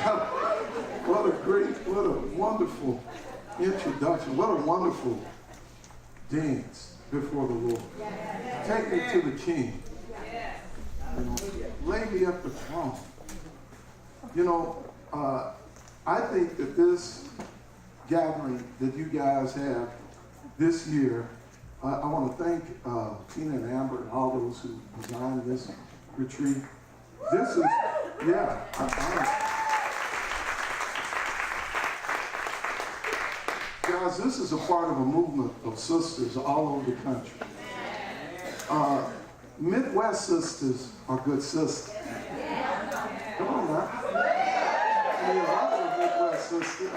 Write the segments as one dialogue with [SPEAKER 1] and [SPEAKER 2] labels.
[SPEAKER 1] What a wonderful introduction. What a wonderful dance before the Lord. Take me to the King. You know, lay me at the throne. You know, I think that this gathering that you guys have this year, I want to thank Tina and Amber and all those who designed this retreat. This is, guys, this is a part of a movement of sisters all over the country. Midwest sisters are good sisters. Come on now. I'm a Midwest sister.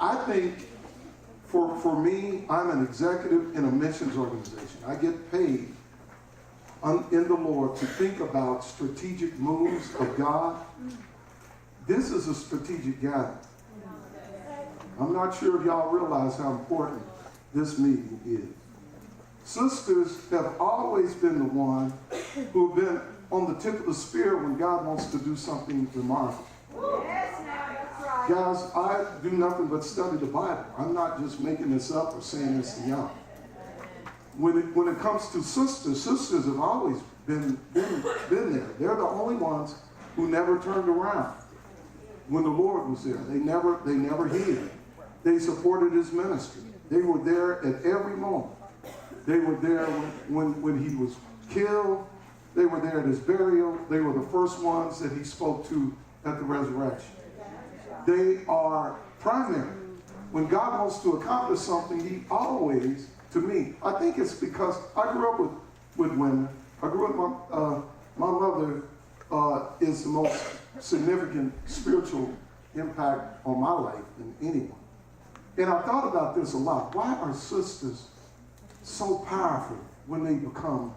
[SPEAKER 1] I think for me, I'm an executive in a missions organization. I get paid in the Lord to think about strategic moves of God. This is a strategic gathering. I'm not sure if y'all realize how important this meeting is. Sisters have always been the one who have been on the tip of the spear when God wants to do something remarkable. Guys, I do nothing but study the Bible. I'm not just making this up or saying this to y'all. When it comes to sisters have always been there. They're the only ones who never turned around when the Lord was there. They never hid. They supported his ministry. They were there at every moment. They were there when he was killed. They were there at his burial. They were the first ones that he spoke to at the resurrection. They are primary. When God wants to accomplish something, he always, to me, I think it's because I grew up with women. I grew up, my mother is the most significant spiritual impact on my life than anyone. And I thought about this a lot. Why are sisters so powerful when they become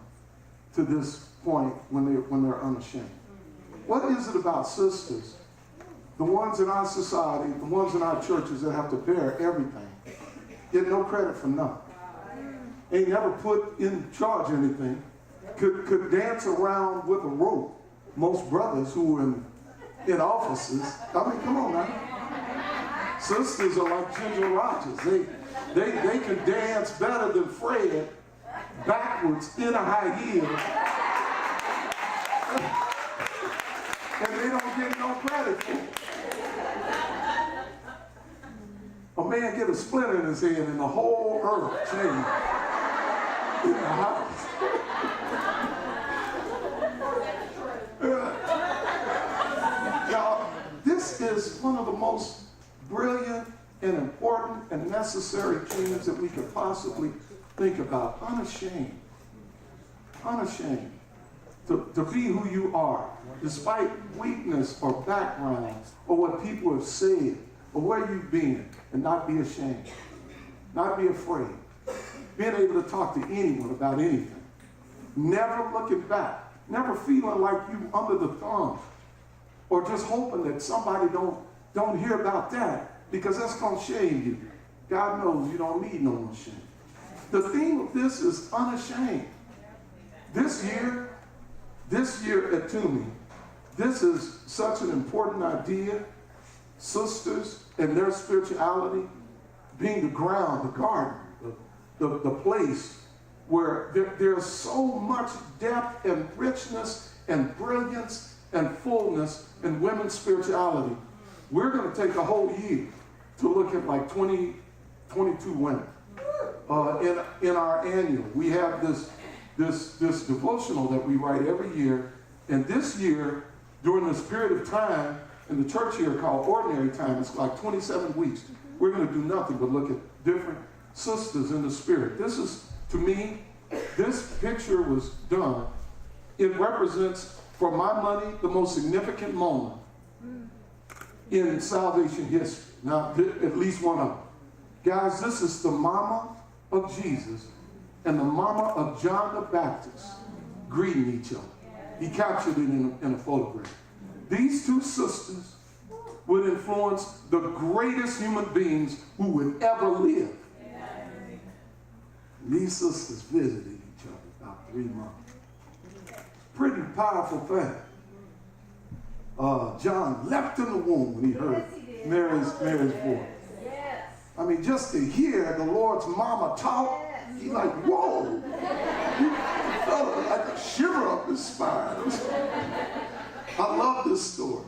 [SPEAKER 1] to this point when they're unashamed? What is it about sisters, the ones in our society, the ones in our churches that have to bear everything, get no credit for nothing, ain't never put in charge of anything, could dance around with a rope? Most brothers who were in offices, I mean, come on now. Sisters are like Ginger Rogers. They can dance better than Fred backwards in a high heel. And they don't get no credit for it. A man get a splinter in his head and the whole earth changed in the house. Now, this is one of the most brilliant and important and necessary things that we could possibly think about. Unashamed. Unashamed. To be who you are, despite weakness or background or what people have said or where you've been, and not be ashamed. Not be afraid. Being able to talk to anyone about anything. Never looking back. Never feeling like you under the thumb. Or just hoping that somebody don't hear about that, because that's going to shame you. God knows you don't need no more shame. The theme of this is unashamed. This year at Toomey, this is such an important idea. Sisters and their spirituality being the ground, the garden, the place where there's so much depth and richness and brilliance and fullness in women's spirituality. We're going to take a whole year to look at like 22 women. In our annual, we have this devotional that we write every year. And this year, during this period of time in the church here called Ordinary Time, it's like 27 weeks. We're going to do nothing but look at different sisters in the spirit. This is, to me, this picture was done. It represents, for my money, the most significant moment in salvation history. Now, at least one of them. Guys, this is the mama of Jesus and the mama of John the Baptist greeting each other. He captured it in a photograph. These two sisters would influence the greatest human beings who would ever live. These sisters visited each other about 3 months. Pretty powerful thing. John leapt in the womb when he heard Mary's voice. I mean, just to hear the Lord's mama talk, he's like, whoa. He felt like a shiver up his spine. I love this story.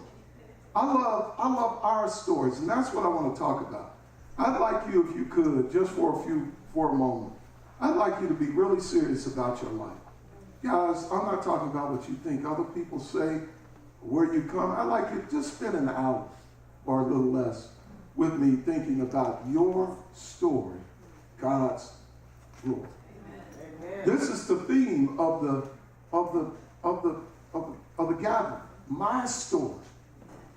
[SPEAKER 1] I love our stories, and that's what I want to talk about. I'd like you, if you could, just for a moment, I'd like you to be really serious about your life. Guys, I'm not talking about what you think other people say, where you come. I'd like you to just spend an hour or a little less with me thinking about your story, God's glory. Amen. This is the theme of the gathering. My story.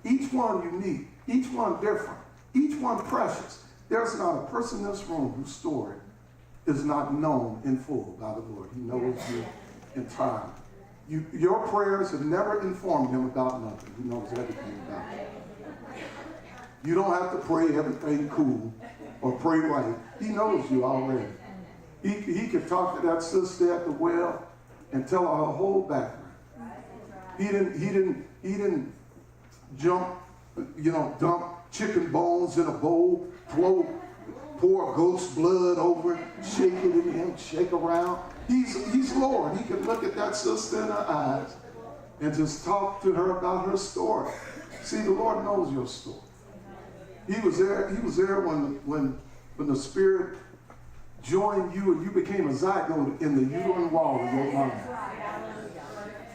[SPEAKER 1] Each one unique, each one different, each one precious. There's not a person in this room whose story is not known in full by the Lord. He knows you entirely. Your prayers have never informed him about nothing. He knows everything about it. You don't have to pray everything cool or pray right. He knows you already. He could talk to that sister at the well and tell her whole background. He didn't dump chicken bones in a bowl, pour goat's blood over it, shake it in him, shake around. He's Lord. He can look at that sister in her eyes and just talk to her about her story. See, the Lord knows your story. He was there when the Spirit joined you and you became a zygote in the uterine wall of your mom.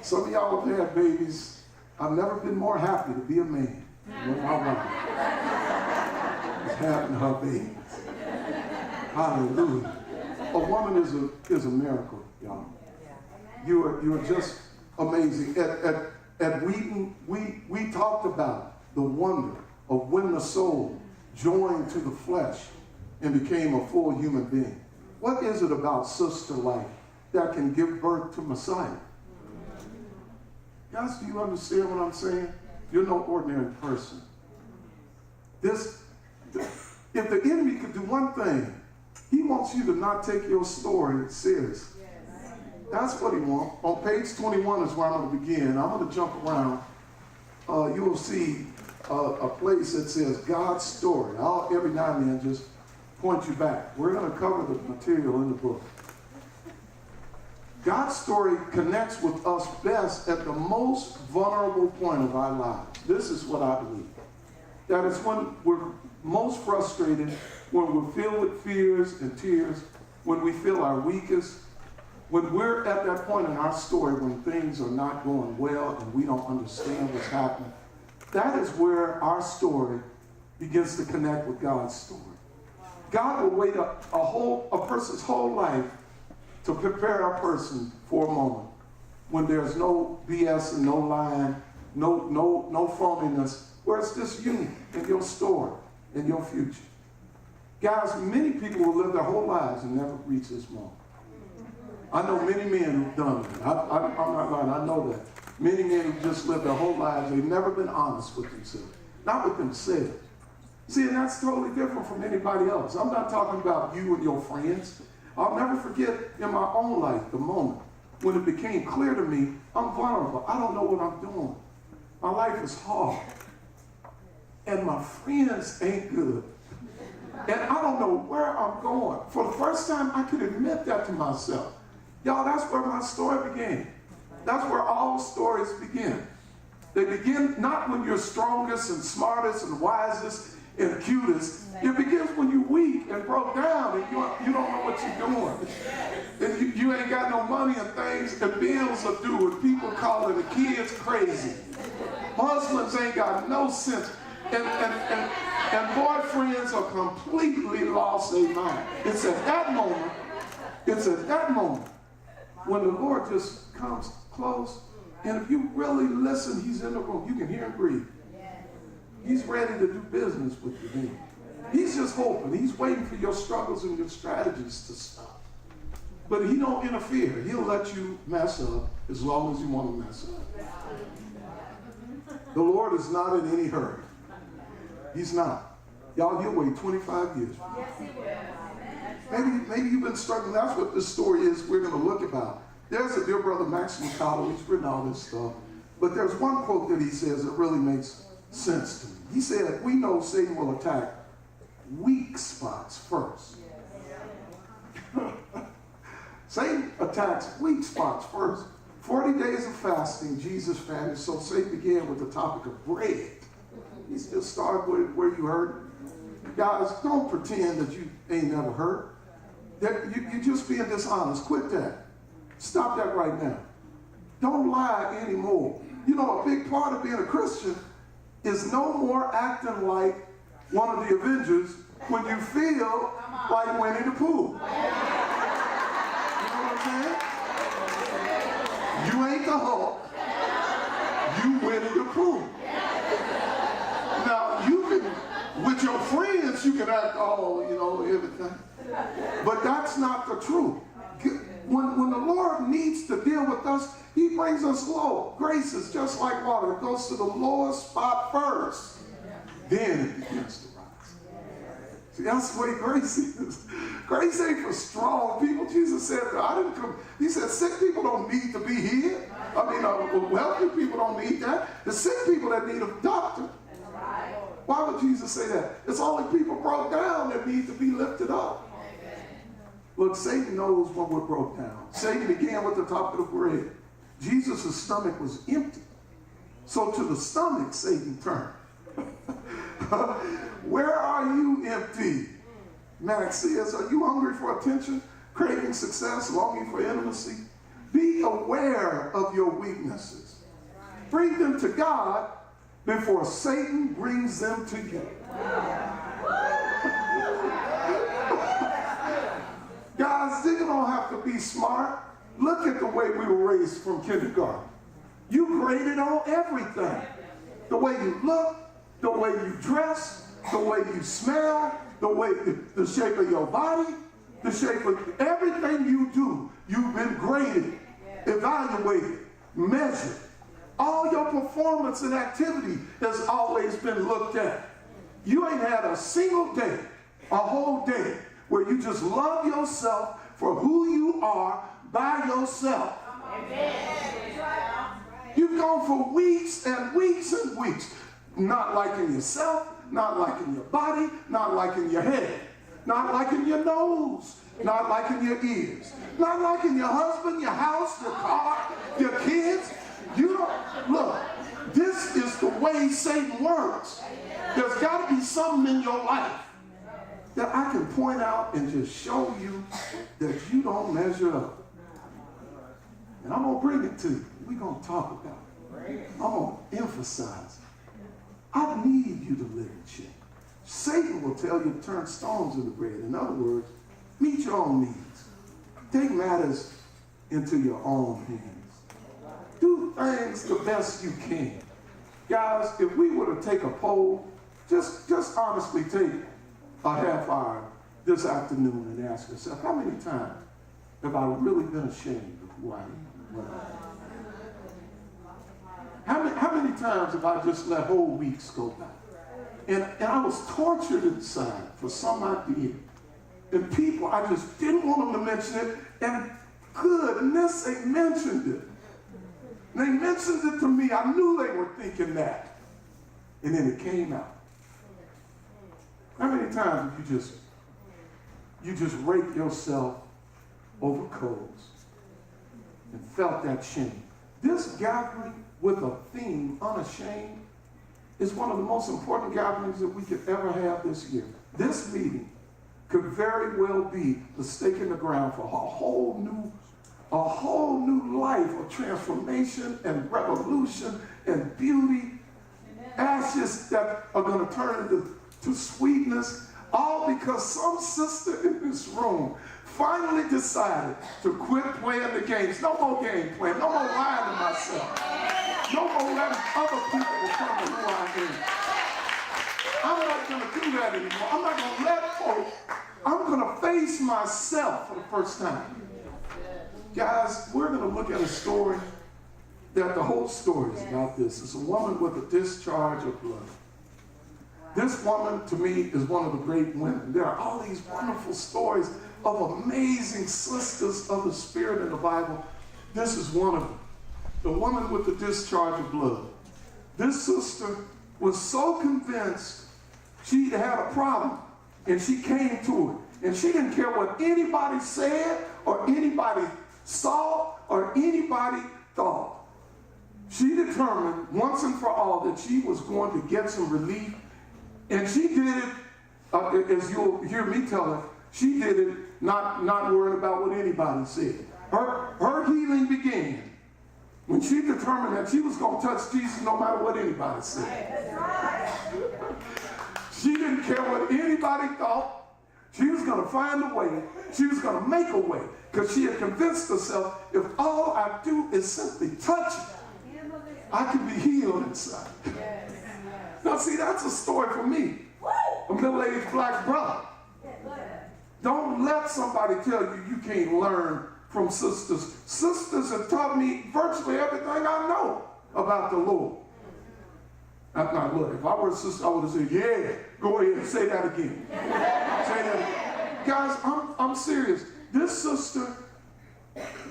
[SPEAKER 1] Some of y'all have had babies. I've never been more happy to be a man than my wife is having her babies. Hallelujah. A woman is a miracle, y'all. You are just amazing. At Wheaton, we talked about the wonder of when the soul joined to the flesh and became a full human being. What is it about sister life that can give birth to Messiah? Guys, do you understand what I'm saying? You're no ordinary person. If the enemy could do one thing, he wants you to not take your story serious. That's what he wants. On page 21 is where I'm going to begin. I'm going to jump around. You will see a place that says God's story. I'll every now and then just point you back. We're going to cover the material in the book. God's story connects with us best at the most vulnerable point of our lives. This is what I believe. That is when we're most frustrated, when we're filled with fears and tears, when we feel our weakest, when we're at that point in our story when things are not going well and we don't understand what's happening. That is where our story begins to connect with God's story. God will wait a person's whole life to prepare a person for a moment when there's no BS and no lying, no phoniness, where it's just you and your story and your future. Guys, many people will live their whole lives and never reach this moment. I know many men who've done it. I'm not lying, I know that. Many men who just lived their whole lives, they've never been honest with themselves. Not with themselves. See, and that's totally different from anybody else. I'm not talking about you and your friends. I'll never forget in my own life the moment when it became clear to me, I'm vulnerable. I don't know what I'm doing. My life is hard. And my friends ain't good. And I don't know where I'm going. For the first time, I could admit that to myself. Y'all, that's where my story began. That's where all stories begin. They begin not when you're strongest and smartest and wisest and cutest. It begins when you're weak and broke down and you don't know what you're doing. And you ain't got no money and things and bills are due and people calling the kids crazy. Husbands ain't got no sense. And boyfriends are completely lost their mind. It's at that moment when the Lord just comes close, and if you really listen, he's in the room. You can hear him breathe. He's ready to do business with you. He's just hoping. He's waiting for your struggles and your strategies to stop. But he don't interfere. He'll let you mess up as long as you want to mess up. The Lord is not in any hurry. He's not. Y'all, he'll wait 25 years. Yes, he will. Maybe you've been struggling. That's what this story is we're going to look about. There's a dear brother, Max McConnell. He's written all this stuff. But there's one quote that he says that really makes sense to me. He said, we know Satan will attack weak spots first. Satan attacks weak spots first. 40 days of fasting, Jesus fasted, so Satan began with the topic of bread. He just started with where you heard. Guys, don't pretend that you ain't never heard. That you're just being dishonest. Quit that. Stop that right now. Don't lie anymore. You know, a big part of being a Christian is no more acting like one of the Avengers when you feel like Winnie the Pooh. You know what I'm saying? You ain't the Hulk. You Winnie the Pooh. Now, you can, with your friends, you can act all, you know, everything. But that's not the truth. When the Lord needs to deal with us, he brings us low. Grace is just like water. It goes to the lowest spot first. Then it begins to rise. See, that's the way grace is. Grace ain't for strong people. Jesus said, I didn't come. He said, sick people don't need to be healed. I mean, wealthy people don't need that. The sick people that need a doctor. Why would Jesus say that? It's only people broke down that need to be lifted up. Look, Satan knows when we're broke down. Satan began with the top of the bread. Jesus' stomach was empty. So to the stomach, Satan turned. Where are you empty? Max says, are you hungry for attention, craving success, longing for intimacy? Be aware of your weaknesses. Bring them to God before Satan brings them to you. Guys, you don't have to be smart. Look at the way we were raised from kindergarten. You graded on everything. The way you look, the way you dress, the way you smell, the shape of your body, the shape of everything you do. You've been graded, evaluated, measured. All your performance and activity has always been looked at. You ain't had a single day, a whole day, where you just love yourself for who you are by yourself. You've gone for weeks and weeks and weeks, not liking yourself, not liking your body, not liking your head, not liking your nose, not liking your ears, not liking your husband, your house, your car, your kids. You don't, look, this is the way Satan works. There's got to be something in your life that I can point out and just show you that you don't measure up. And I'm going to bring it to you. We're going to talk about it. I'm going to emphasize it. I need you to live in check. Satan will tell you to turn stones into bread. In other words, meet your own needs. Take matters into your own hands. Do things the best you can. Guys, if we were to take a poll, just honestly take a half hour this afternoon and ask yourself, how many times have I really been ashamed of who I am? How many times have I just let whole weeks go by? And I was tortured inside for some idea. And people, I just didn't want them to mention it. And goodness, they mentioned it. And they mentioned it to me. I knew they were thinking that. And then it came out. How many times have you just raped yourself over coals and felt that shame? This gathering with a theme, unashamed, is one of the most important gatherings that we could ever have this year. This meeting could very well be the stake in the ground for a whole new life of transformation and revolution and beauty. Ashes that are going to turn into sweetness, all because some sister in this room finally decided to quit playing the games. No more game playing. No more lying to myself. No more letting other people determine who I am. I'm not going to do that anymore. I'm not going to let folks. I'm going to face myself for the first time. Guys, we're going to look at a story that the whole story is about this. It's a woman with a discharge of blood. This woman, to me, is one of the great women. There are all these wonderful stories of amazing sisters of the Spirit in the Bible. This is one of them. the woman with the discharge of blood. This sister was so convinced she had a problem, and she came to it. And she didn't care what anybody said or anybody saw or anybody thought. She determined once and for all that she was going to get some relief. And she did it, as you'll hear me tell her, she did it not worrying about what anybody said. Her healing began when she determined that she was going to touch Jesus no matter what anybody said. She didn't care what anybody thought. She was going to find a way. She was going to make a way, because she had convinced herself, if all I do is simply touch it, I can be healed inside. Now see, that's a story for me, a middle-aged black brother. Don't let somebody tell you you can't learn from sisters. Sisters have taught me virtually everything I know about the Lord. Now look, if I were a sister, I would have said, yeah, go ahead and say that again. Say that. Guys, I'm serious. This sister,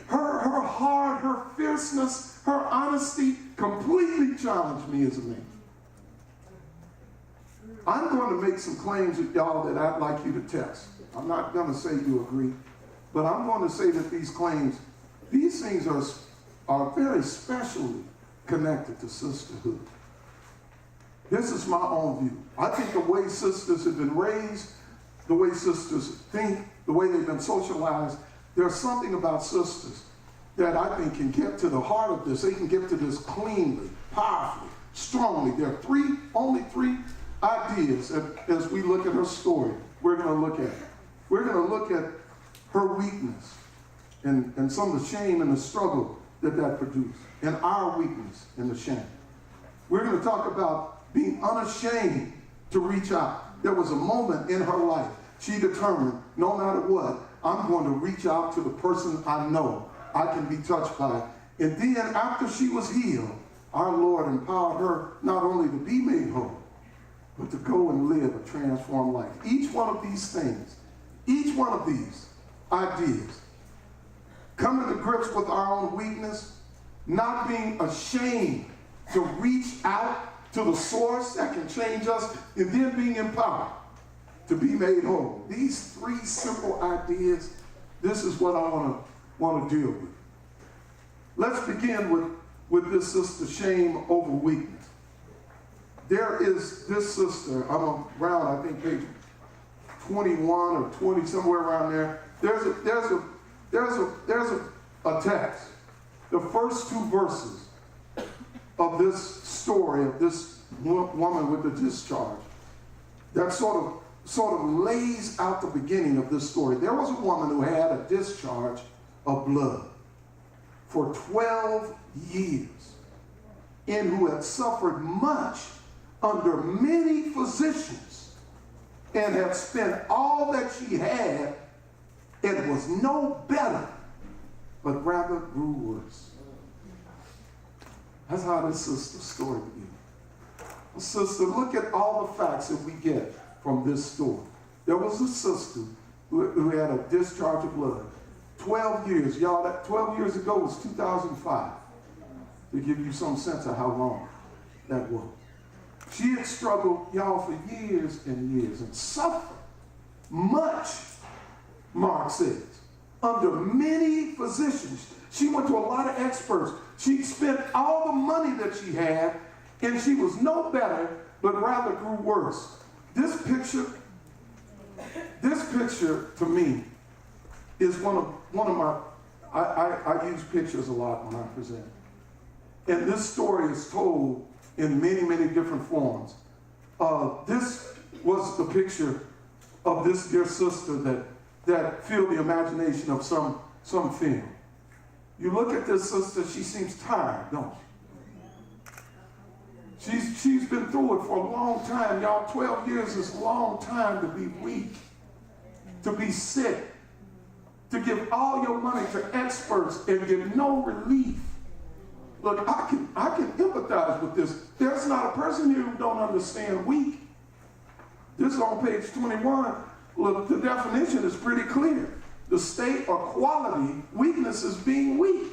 [SPEAKER 1] her heart, her fierceness, her honesty completely challenged me as a man. I'm going to make some claims with y'all that I'd like you to test. I'm not going to say you agree, but I'm going to say that these claims, these things are very specially connected to sisterhood. This is my own view. I think the way sisters have been raised, the way sisters think, the way they've been socialized, there's something about sisters that I think can get to the heart of this. They can get to this cleanly, powerfully, strongly. There are only three ideas as we look at her story we're going to look at. We're going to look at her weakness and some of the shame and the struggle that produced, and our weakness and the shame. We're going to talk about being unashamed to reach out. There was a moment in her life she determined, no matter what, I'm going to reach out to the person I know I can be touched by. And then after she was healed, our Lord empowered her not only to be made whole, but to go and live a transformed life. Each one of these things, each one of these ideas, coming to grips with our own weakness, not being ashamed to reach out to the source that can change us, and then being empowered to be made whole. These three simple ideas, this is what I want to deal with. Let's begin with this sister, shame over weakness. There is this sister, I'm around, I think, page 21 or 20, somewhere around there. There's a text. The first two verses of this story of this woman with the discharge that sort of lays out the beginning of this story. There was a woman who had a discharge of blood for 12 years and who had suffered much under many physicians and had spent all that she had and was no better, but rather grew worse. That's how this sister's story begins. Sister, look at all the facts that we get from this story. There was a sister who had a discharge of blood. 12 years. Y'all, that 12 years ago was 2005. To give you some sense of how long that was. She had struggled, y'all, for years and years and suffered much, Mark says, under many physicians. She went to a lot of experts. She spent all the money that she had, and she was no better, but rather grew worse. This picture to me is one of my, I use pictures a lot when I present. And this story is told in many, many different forms. This was the picture of this dear sister that filled the imagination of some film. You look at this sister, she seems tired, don't she? She's been through it for a long time. Y'all, 12 years is a long time to be weak, to be sick, to give all your money to experts and get no relief. Look, I can empathize with this. There's not a person here who don't understand weak. This is on page 21. Look, the definition is pretty clear. The state or quality, weakness is being weak.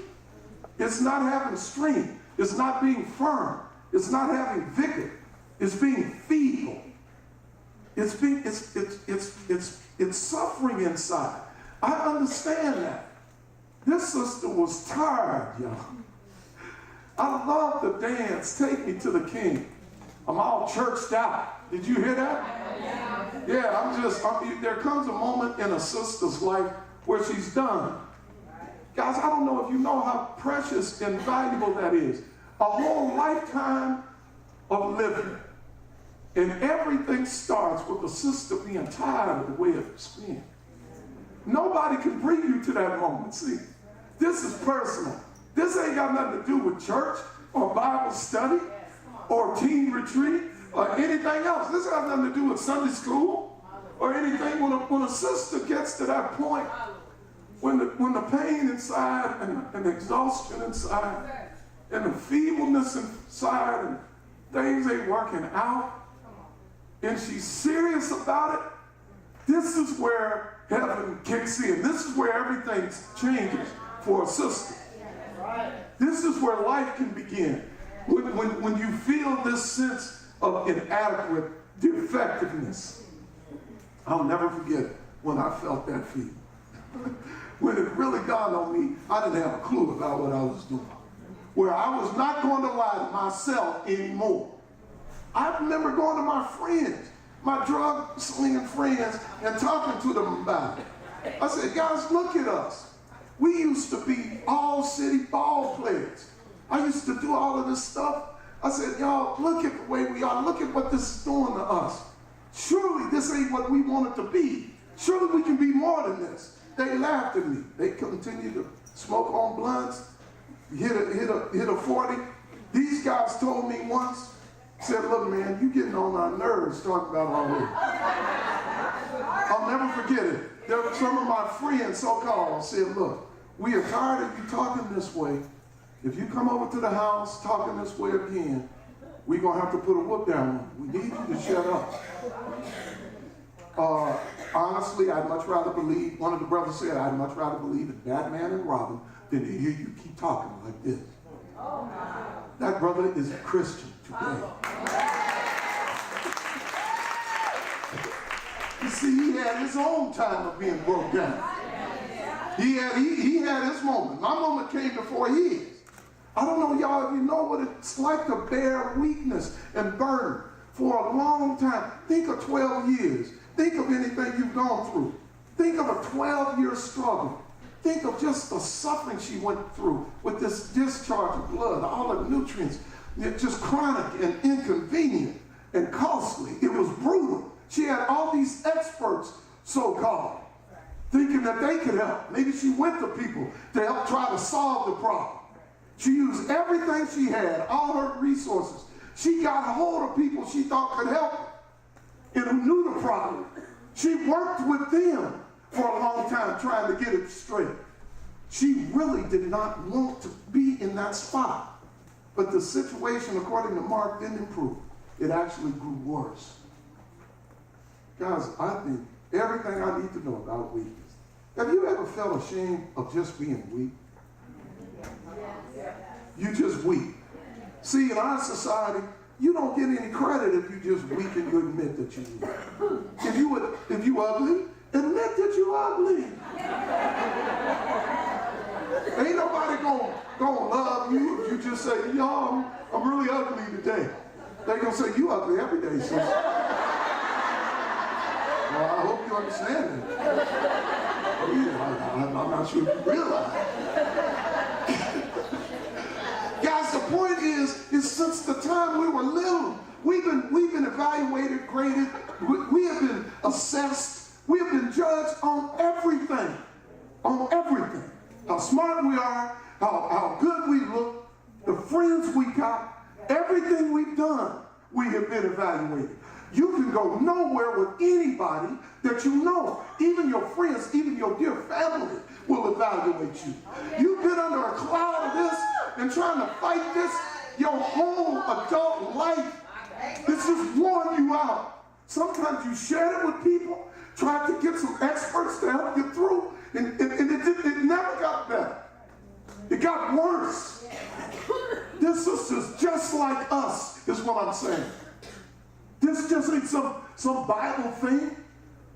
[SPEAKER 1] It's not having strength. It's not being firm. It's not having vigor. It's being feeble. It's suffering inside. I understand that. This sister was tired, y'all. I love the dance, Take Me to the King. I'm all churched out. Did you hear that? Yeah, there comes a moment in a sister's life where she's done. Guys, I don't know if you know how precious and valuable that is. A whole lifetime of living. And everything starts with the sister being tired of the way it's been. Nobody can bring you to that moment. See, this is personal. This ain't got nothing to do with church or Bible study or teen retreat or anything else. This has nothing to do with Sunday school or anything. When a sister gets to that point, when the pain inside and the exhaustion inside and the feebleness inside and things ain't working out, and she's serious about it, this is where heaven kicks in. This is where everything changes for a sister. This is where life can begin. When you feel this sense of inadequate defectiveness. I'll never forget when I felt that feeling. When it really dawned on me, I didn't have a clue about what I was doing. Where I was not going to lie to myself anymore. I remember going to my friends, my drug-slinging friends, and talking to them about it. I said, guys, look at us. We used to be all-city ball players. I used to do all of this stuff. I said, y'all, look at the way we are. Look at what this is doing to us. Surely this ain't what we wanted to be. Surely we can be more than this. They laughed at me. They continued to smoke on blunts, hit a 40. These guys told me once, said, look, man, you getting on our nerves talking about already. I'll never forget it. Some of my friends, so-called, said, look, we are tired of you talking this way. If you come over to the house talking this way again, we're going to have to put a whoop down on you. We need you to shut up. Honestly, I'd much rather believe, one of the brothers said, I'd much rather believe in Batman and Robin than to hear you keep talking like this. That brother is a Christian today. You see, he had his own time of being broke down. He had his moment. My moment came before his. I don't know, y'all, if you know what it's like to bear weakness and burden for a long time. Think of 12 years. Think of anything you've gone through. Think of a 12-year struggle. Think of just the suffering she went through with this discharge of blood, all the nutrients, just chronic and inconvenient and costly. It was brutal. She had all these experts, so-called, thinking that they could help. Maybe she went to people to help try to solve the problem. She used everything she had, all her resources. She got hold of people she thought could help her and who knew the problem. She worked with them for a long time trying to get it straight. She really did not want to be in that spot. But the situation, according to Mark, didn't improve. It actually grew worse. Guys, I think everything I need to know about weakness. Have you ever felt ashamed of just being weak? You just weak. See, in our society, you don't get any credit if you just weak and you admit that you're weak. If you ugly, admit that you're ugly. Ain't nobody gonna love you if you just say, y'all, I'm really ugly today. They gonna say, you ugly every day, sister. Well, I hope you understand that. I'm not sure if you realize. Guys, the point is since the time we were little, we've been evaluated, graded, we have been assessed, we have been judged on everything. On everything. How smart we are, how good we look, the friends we got, everything we've done, we have been evaluated. You can go nowhere with anybody that you know. Even your friends, even your dear family will evaluate you. You've been under a cloud of this and trying to fight this your whole adult life. This just worn you out. Sometimes you shared it with people, tried to get some experts to help you through, and it never got better. It got worse. This sister's just like us, is what I'm saying. This just ain't some Bible thing.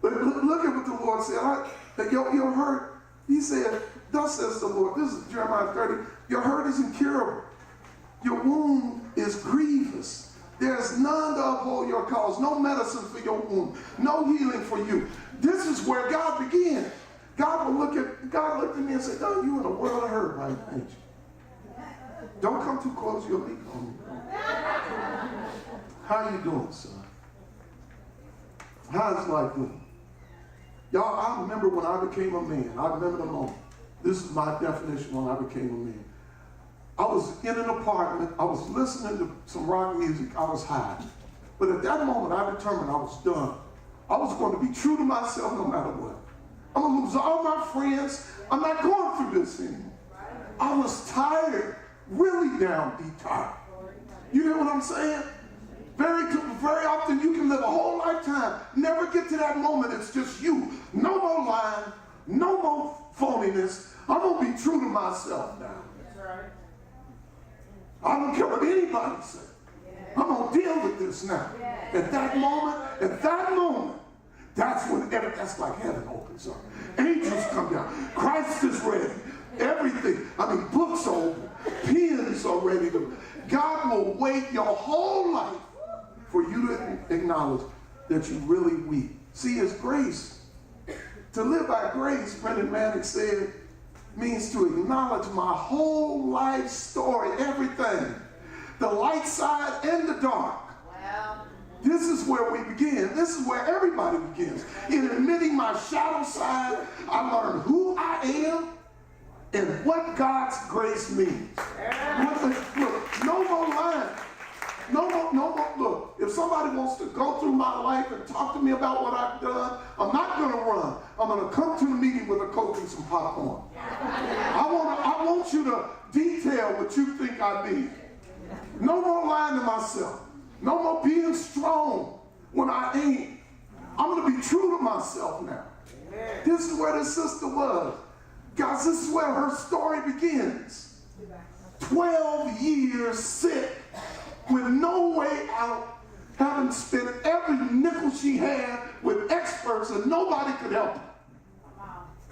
[SPEAKER 1] But look at what the Lord said. Your hurt, he said, thus says the Lord. This is Jeremiah 30. Your hurt is incurable. Your wound is grievous. There's none to uphold your cause. No medicine for your wound. No healing for you. This is where God began. God looked at me and said, "No, you in a world of hurt right now, ain't you? Don't come too close, you'll leak on me." How you doing, son? How's life doing? Y'all, I remember when I became a man. I remember the moment. This is my definition when I became a man. I was in an apartment. I was listening to some rock music. I was high. But at that moment, I determined I was done. I was going to be true to myself no matter what. I'm going to lose all my friends. I'm not going through this anymore. I was tired, really down deep tired. You hear what I'm saying? Very often you can live a whole lifetime, never get to that moment. It's just you. No more lying, no more phoniness. I'm going to be true to myself now. I don't care what anybody says. I'm going to deal with this now. At that moment, that's when that's like heaven opens up. Angels come down. Christ is ready. Everything. Books are open. Pens are ready to. God will wait your whole life for you to acknowledge that you're really weak. See, it's grace. To live by grace, Brendan Manning said, means to acknowledge my whole life story, everything. The light side and the dark. Wow. This is where we begin. This is where everybody begins. In admitting my shadow side, I learned who I am and what God's grace means. Look, no more lying. No more. Look, if somebody wants to go through my life and talk to me about what I've done, I'm not going to run. I'm going to come to the meeting with a Coke and some popcorn. I want you to detail what you think I need. No more lying to myself. No more being strong when I ain't. I'm going to be true to myself now. This is where this sister was. Guys, this is where her story begins. 12 years sick with no way out, having spent every nickel she had with experts and nobody could help her.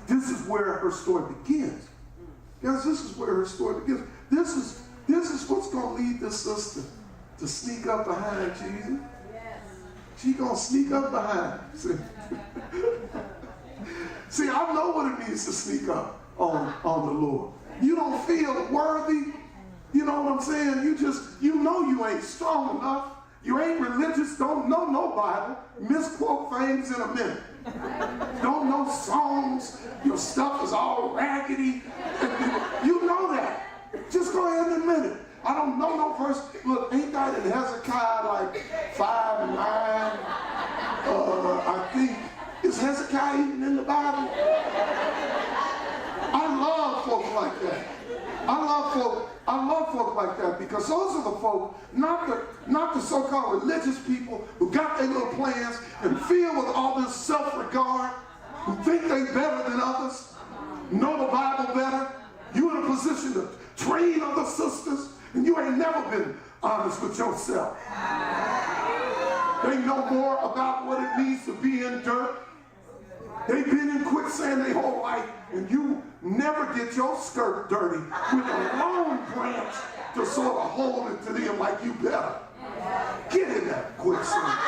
[SPEAKER 1] This is where her story begins. Guys, this is where her story begins. This is what's going to lead this sister to sneak up behind Jesus. She's going to sneak up behind him. See, I know what it means to sneak up on the Lord. You don't feel worthy. You know what I'm saying? You know you ain't strong enough. You ain't religious. Don't know no Bible. Misquote things in a minute. Don't know songs. Your stuff is all raggedy. You know that. Just go ahead and admit it. I don't know no verse. Look, ain't that in Hezekiah like 5 and 9? I think. Is Hezekiah even in the Bible? I love folk like that. I love folk like that because those are the folk, not the so-called religious people who got their little plans and feel with all this self-regard, who think they better than others, know the Bible better. You in a position to train other sisters, and you ain't never been honest with yourself. They know more about what it means to be in dirt. They've been in quicksand their whole life, and you never get your skirt dirty with a long branch to sort of hold it to them like you better. Get in that quicksand.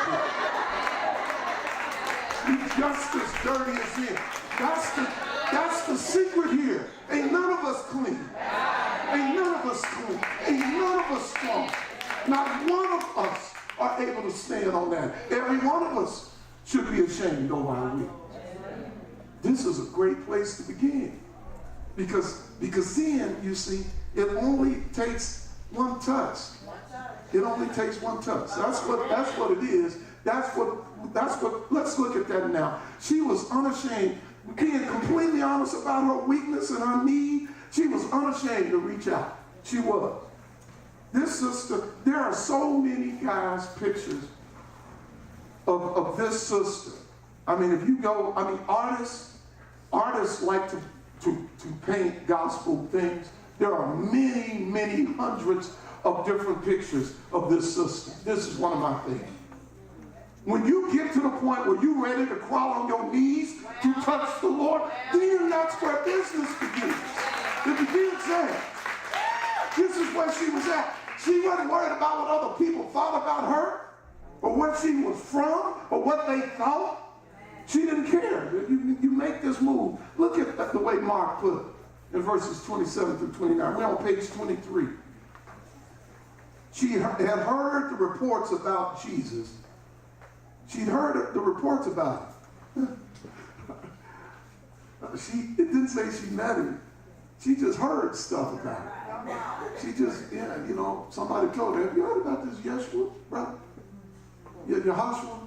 [SPEAKER 1] You're just as dirty as him. That's the secret here. Ain't none of us clean. Ain't none of us clean. Ain't none of us strong. Not one of us are able to stand on that. Every one of us should be ashamed of our weakness. This is a great place to begin. Because then, you see, it only takes one touch. It only takes one touch. That's what it is. That's what, let's look at that now. She was unashamed, being completely honest about her weakness and her need. She was unashamed to reach out. She was. This sister, there are so many guys' pictures of this sister. If you go, artists like to paint gospel things. There are many, many hundreds of different pictures of this sister. This is one of my favorites. When you get to the point where you're ready to crawl on your knees to touch the Lord, then that's where business begins. It begins there. This is where she was at. She wasn't worried about what other people thought about her, or where she was from, or what they thought. She didn't care. You make this move. Look at the way Mark put it in verses 27 through 29. We're on page 23. She had heard the reports about Jesus. She'd heard the reports about him. It didn't say she met him. She just heard stuff about him. She just, somebody told her, have you heard about this Yeshua, brother? Yehoshua?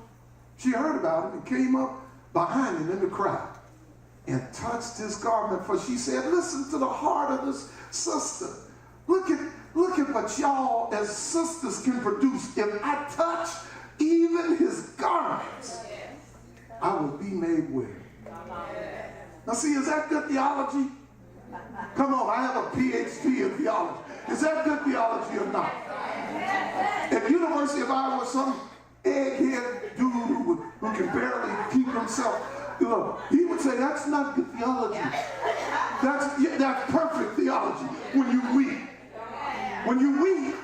[SPEAKER 1] She heard about him and came up behind him in the crowd and touched his garment, for she said, listen to the heart of this sister. Look at what y'all as sisters can produce. If I touch even his garments, I will be made well. Now see, is that good theology? Come on, I have a PhD in theology. Is that good theology or not? At University of Iowa, some egghead dude who can barely keep himself, he would say that's not good theology. That's perfect theology when you weep. When you weep,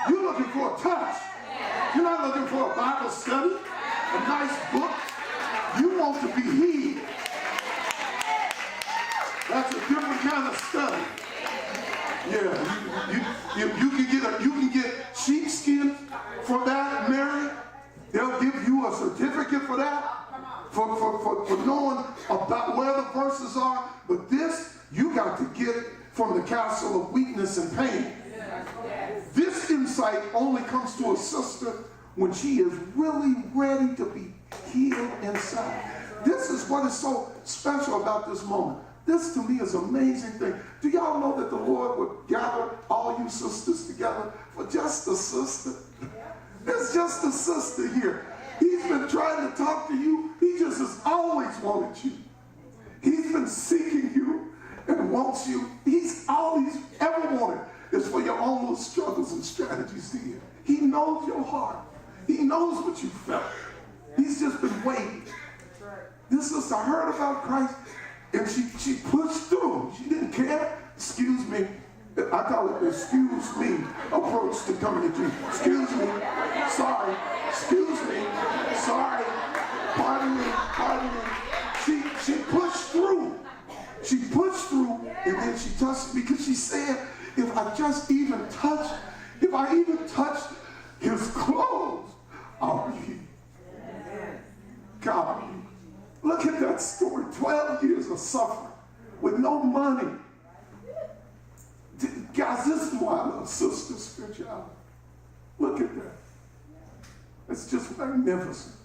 [SPEAKER 1] you're looking for a touch. You're not looking for a Bible study, a nice book. You want to be healed. That's a different kind of study. Yeah, you can get sheepskin for that, Mary. They'll give you a certificate for that, for knowing about where the verses are. But this, you got to get from the castle of weakness and pain. This insight only comes to a sister when she is really ready to be healed inside. This is what is so special about this moment. This to me is an amazing thing. Do y'all know that the Lord would gather all you sisters together for just a sister? There's just a sister here. He's been trying to talk to you. He just has always wanted you. He's been seeking you and wants you. All he's ever wanted is for your own little struggles and strategies to hear. He knows your heart. He knows what you felt. He's just been waiting. This sister heard about Christ, and she pushed through. She didn't care. Excuse me. I call it the excuse me approach to coming to Jesus. Excuse me. Sorry. Excuse me. Sorry. Pardon me. Pardon me. She pushed through. She pushed through, and then she touched, because she said, if I even touch his clothes, I'll be healed. God, look at that story. 12 years of suffering with no money. Guys, this is why I love sister spirituality. Look at that. It's just magnificent.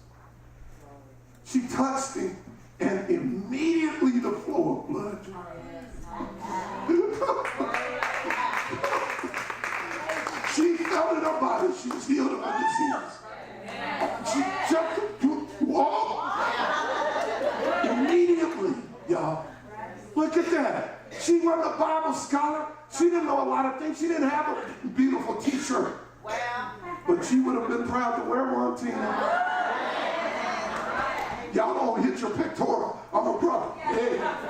[SPEAKER 1] She touched him, and immediately the flow of blood dried. She felt in her body. She was healed of her disease. She jumped to walk immediately, y'all. Look at that. She wasn't a Bible scholar. She didn't know a lot of things. She didn't have a beautiful t-shirt. But she would have been proud to wear one, Tina. Y'all don't hit your pectoral. I'm a brother. Yeah.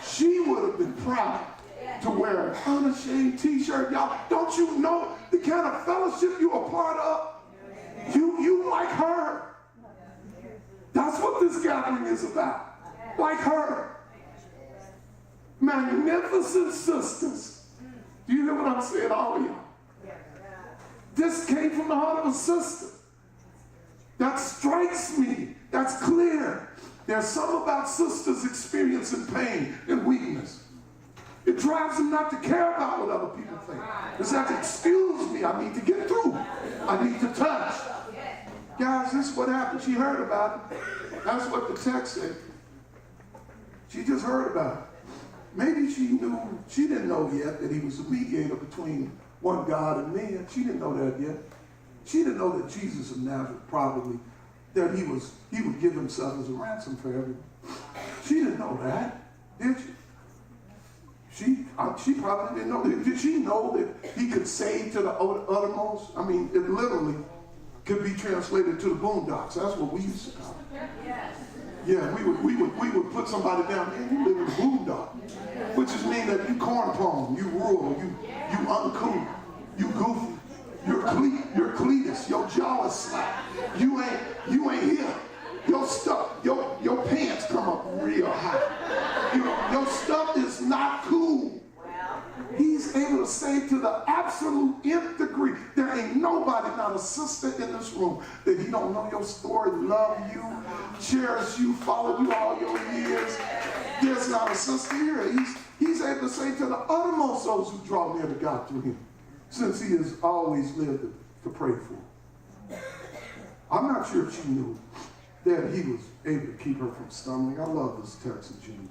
[SPEAKER 1] She would have been proud to wear an unashamed t-shirt. Y'all, don't you know the kind of fellowship you're a part of? You like her. That's what this gathering is about. Like her. Magnificent sisters. Do you hear what I'm saying, all of y'all? This came from the heart of a sister. That strikes me. That's clear. There's something about sisters experiencing pain and weakness. It drives them not to care about what other people think. It's like, excuse me, I need to get through. I need to touch. Guys, this is what happened. She heard about it. That's what the text said. She just heard about it. Maybe she didn't know yet that he was a mediator between one God and man. She didn't know that yet. She didn't know that Jesus of Nazareth probably, that he would give himself as a ransom for everyone. She didn't know that, did she? She probably didn't know. Did she know that he could save to the uttermost? I mean, it literally could be translated to the boondocks. That's what we used to call it. Yeah, we would put somebody down there, you live in the boondock, which is mean that you cornpone, you rural, you uncool, you goofy, you're Cletus, your jaw is slack, you ain't here. Your stuff, your pants come up real high. Your stuff is not cool. He's able to say to the absolute nth degree, there ain't nobody, not a sister in this room, that he don't know your story, love you, cherish you, follow you all your years. There's not a sister here. He's able to say to the uttermost those who draw near to God through him, since he has always lived to pray for. I'm not sure if she knew that he was able to keep her from stumbling. I love this text in Jude.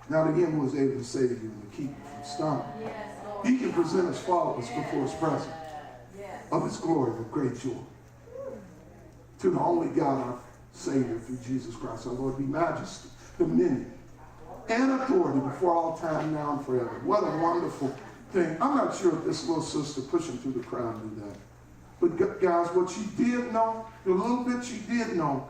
[SPEAKER 1] Now to him who was able to save you and to keep you from stumbling, he can present us faultless before his presence of his glory with great joy. To the only God our Savior through Jesus Christ our Lord be majesty, dominion, and authority before all time, now and forever. What a wonderful thing. I'm not sure if this little sister pushing through the crowd knew that. But guys, what she did know, the little bit she did know,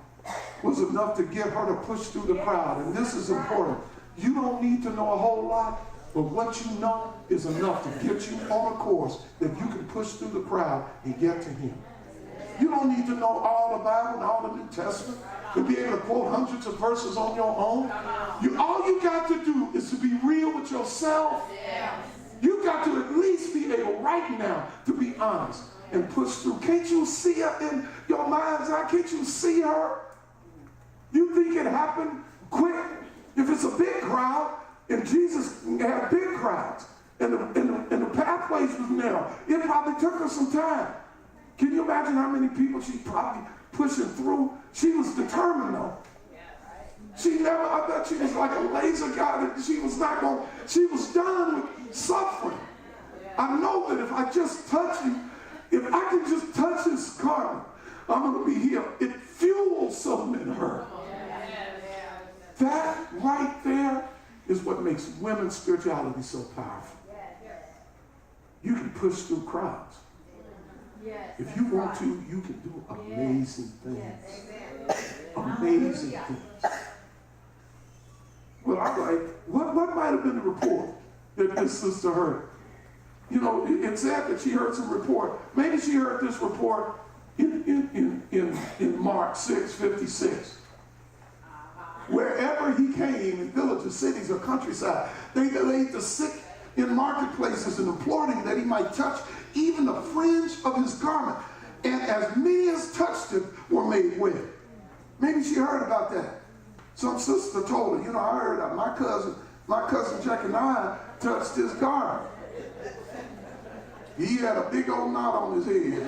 [SPEAKER 1] was enough to get her to push through the crowd. And this is important. You don't need to know a whole lot, but what you know is enough to get you on a course that you can push through the crowd and get to him. You don't need to know all the Bible and all the New Testament to be able to quote hundreds of verses on your own. All you got to do is to be real with yourself. You got to at least be able right now to be honest and push through. Can't you see her in your mind's eye? Can't you see her? You think it happened quick? If it's a big crowd, and Jesus had big crowds, and the pathways was narrow, it probably took her some time. Can you imagine how many people she probably pushing through? She was determined though. I bet she was like a laser guy that she was done with suffering. I know that if I just touch you, if I can just touch his garment, I'm going to be healed. It fuels something in her. That right there is what makes women's spirituality so powerful. You can push through crowds. If you want to, you can do amazing things. Amazing things. Well, I'm like, what might have been the report that this sister heard? You know, it said that she heard some report. Maybe she heard this report in Mark 6:56. Wherever he came, in villages, cities, or countryside, they laid the sick in marketplaces and implored him that he might touch even the fringe of his garment. And as many as touched him were made well. Maybe she heard about that. Some sister told her, I heard that my cousin Jack and I touched his garment. He had a big old knot on his head.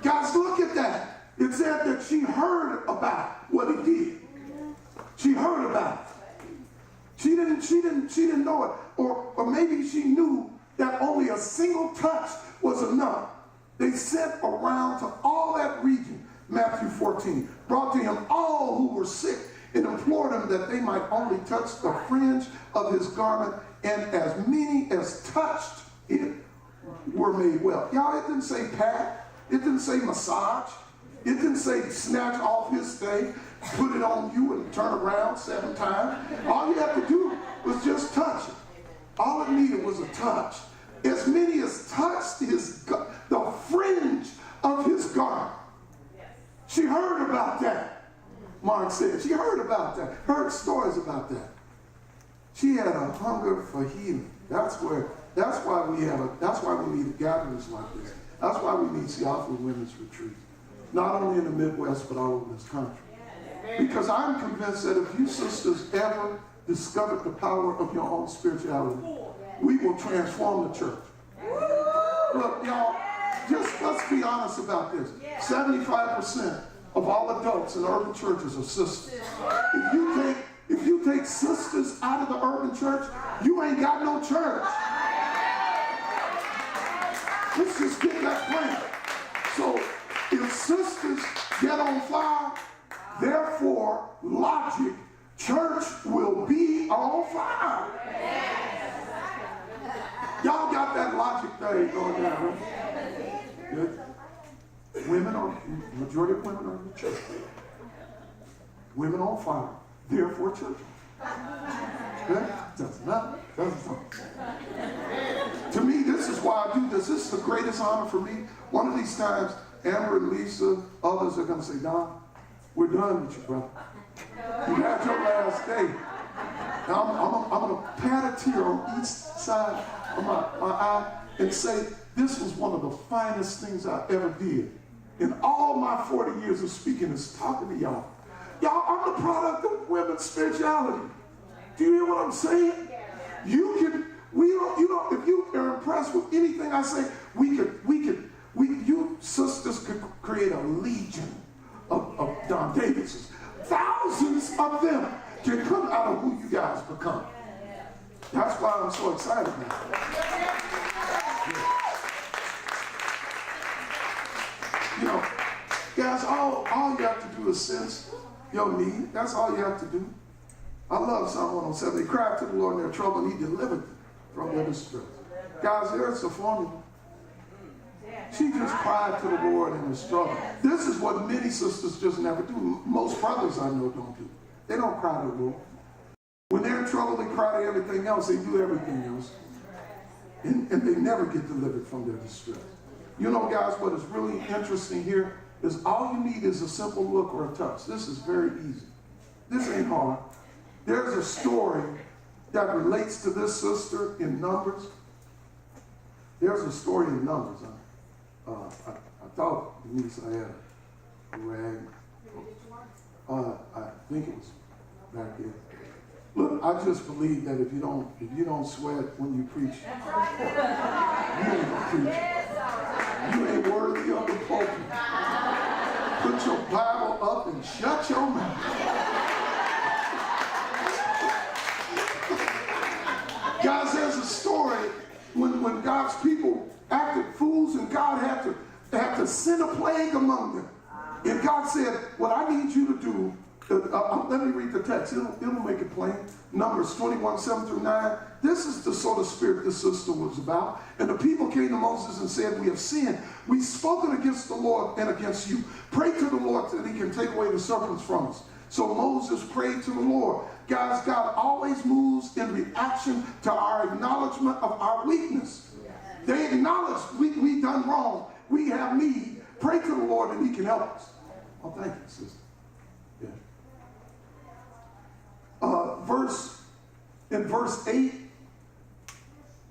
[SPEAKER 1] Guys, look at that. It said that she heard about what he did. She heard about it. She didn't know it. Or maybe she knew that only a single touch was enough. They sent around to all that region, Matthew 14, brought to him all who were sick and implored him that they might only touch the fringe of his garment, and as many as touched it were made well. Y'all, it didn't say pat. It didn't say massage. It didn't say snatch off his thing, put it on you and turn around 7 times. All you have to do was just touch it. All it needed was a touch. As many as touched the fringe of his garment. She heard about that, Mark said. She heard about that, heard stories about that. She had a hunger for healing. That's why we need gatherings like this. That's why we need Seattle Women's Retreat. Not only in the Midwest, but all over this country. Because I'm convinced that if you sisters ever discovered the power of your own spirituality, we will transform the church. Look, y'all, just let's be honest about this. 75% of all adults in urban churches are sisters. If you take sisters out of the urban church, you ain't got no church. Let's just get that plain. So if sisters get on fire, therefore logic church will be on fire. Y'all got that logic thing going down, right? Good. Women are, majority of women are in the church. Women on fire, therefore church. Good? Doesn't matter. To me, this is why I do this. This is the greatest honor for me. One of these times, Amber and Lisa, others are going to say, Don, we're done with you, brother. You had your last day. Now, I'm going to pat a tear on each side of my eye and say, this was one of the finest things I ever did. In all my 40 years of speaking is talking to y'all. Y'all, I'm the product of women's spirituality. Do you hear what I'm saying? You if you are impressed with anything I say, you sisters could create a legion of Don Davises. Thousands of them can come out of who you guys become. That's why I'm so excited now. You know, guys, all you have to do is sense your need. That's all you have to do. I love Psalm 107. They cried to the Lord in their trouble, and he delivered them from their distress. Guys, there's the formula. She just cried to the Lord in the struggle. This is what many sisters just never do. Most brothers I know don't do. They don't cry to the Lord. When they're in trouble, they cry to everything else. They do everything else. And they never get delivered from their distress. You know, guys, what is really interesting here is all you need is a simple look or a touch. This is very easy. This ain't hard. There's a story that relates to this sister in Numbers. There's a story in Numbers. I thought, Denise, I had a rag. I think it was back there. Look, I just believe that if you don't sweat when you preach, you ain't gonna preach. You ain't worthy of the pulpit. Put your Bible up and shut your mouth. Guys, there's a story when God's people acted fools and God had to send a plague among them. And God said, what I need you to do, let me read the text. It'll make it plain. Numbers 21, 7 through 9. This is the sort of spirit this sister was about. And the people came to Moses and said, we have sinned. We've spoken against the Lord and against you. Pray to the Lord that he can take away the serpents from us. So Moses prayed to the Lord. Guys, God always moves in reaction to our acknowledgement of our weakness. They acknowledge we done wrong. We have need. Pray to the Lord and he can help us. Oh, thank you, sister. Yeah. In verse 8,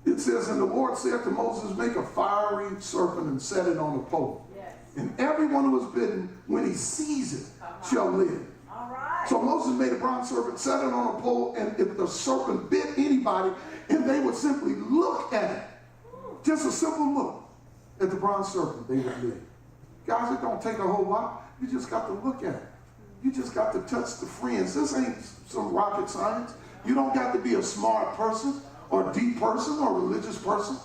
[SPEAKER 1] it says, and the Lord said to Moses, make a fiery serpent and set it on a pole. Yes. And everyone who is bitten, when he sees it, shall live. All right. So Moses made a bronze serpent, set it on a pole, and if the serpent bit anybody, and they would simply look at it, just a simple look at the bronze serpent, they would live. Guys, it don't take a whole lot. You just got to look at it. You just got to touch the friends. This ain't some rocket science. You don't got to be a smart person or a deep person or a religious person.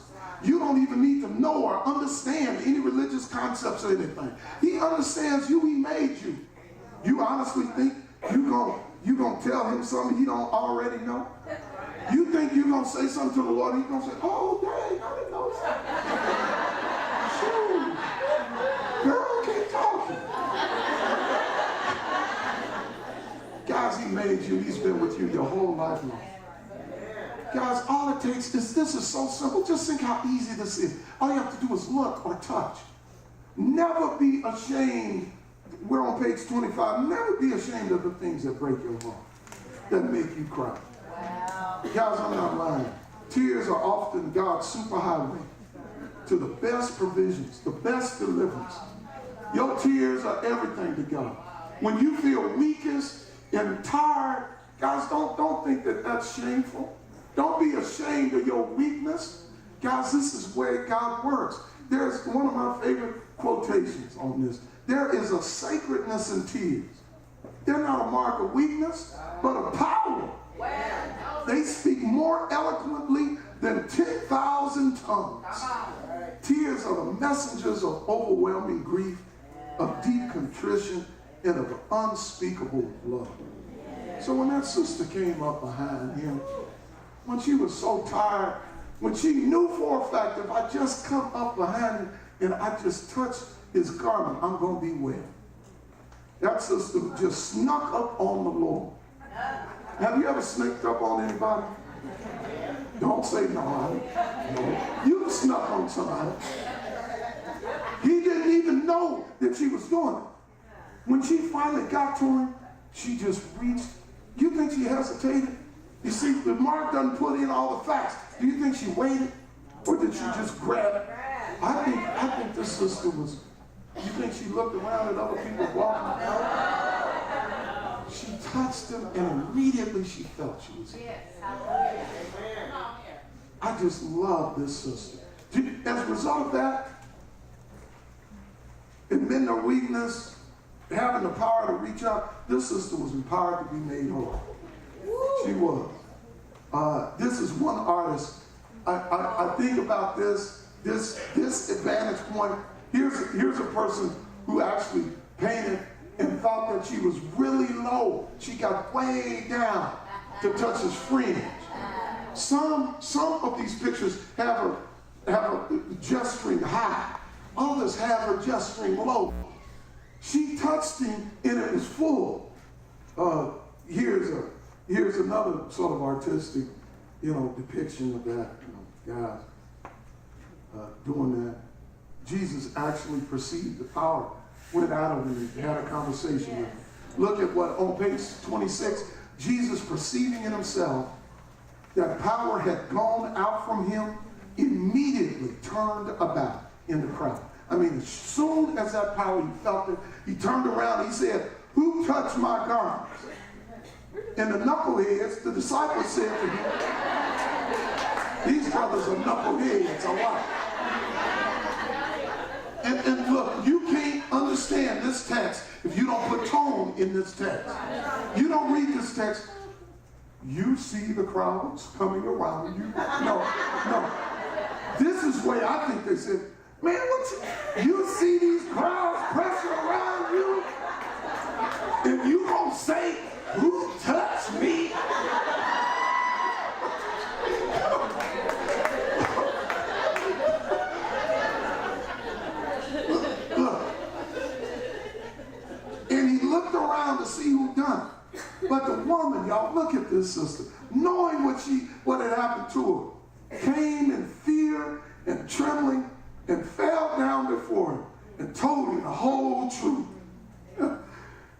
[SPEAKER 1] You don't even need to know or understand any religious concepts or anything. He understands you. He made you. You honestly think you gonna tell him something he don't already know? You think you're going to say something to the Lord, he's going to say, oh, dang, I didn't know that. Shoot. Girl, keep talking. Guys, he made you. He's been with you your whole life long. Guys, all it takes is, this is so simple. Just think how easy this is. All you have to do is look or touch. Never be ashamed. We're on page 25. Never be ashamed of the things that break your heart, that make you cry. Wow. Guys, I'm not lying. Tears are often God's superhighway to the best provisions, the best deliverance. Your tears are everything to God. When you feel weakest and tired, guys, don't think that that's shameful. Don't be ashamed of your weakness. Guys, this is where God works. There's one of my favorite quotations on this. There is a sacredness in tears. They're not a mark of weakness, but of power. They speak more eloquently than 10,000 tongues. Tears are the messengers of overwhelming grief, of deep contrition, and of unspeakable love. So when that sister came up behind him, when she was so tired, when she knew for a fact if I just come up behind him and I just touch his garment, I'm going to be well. That sister just snuck up on the Lord. Have you ever sneaked up on anybody? Don't say no. No. You snuck on somebody. He didn't even know that she was doing it. When she finally got to him, she just reached. You think she hesitated? You see, the Mark doesn't put in all the facts. Do you think she waited? Or did she just grab it? I think this sister was, you think she looked around at other people walking? She touched him and immediately she felt she was healed. I just love this sister. As a result of that, admitting her weakness, having the power to reach out, this sister was empowered to be made whole. She was. This is one artist. I think about this advantage point. Here's a person who actually painted and thought that she was really low. She got way down to touch his fringe. Some of these pictures have her gesturing high. Others have her gesturing low. She touched him and it was full. Here's another sort of artistic, depiction of that. Guys doing that. Jesus actually perceived the power, went out of him and had a conversation with him. Look at what on page 26, Jesus perceiving in himself that power had gone out from him, immediately turned about in the crowd. I mean, as soon as that power, he felt it, he turned around, he said, "Who touched my garments?" And the knuckleheads, the disciples said to him, "These brothers are knuckleheads a lot." And look, you can't understand this text if you don't put tone in this text. You don't read this text, you see the crowds coming around you. No. This is the way I think they said, "Man, you see these crowds pressing around you? If you gonna say, 'Who touched me?'" Look. And he looked around to see who done it. But the woman, y'all, look at this sister, knowing what had happened to her, came in fear and trembling and fell down before him and told him the whole truth.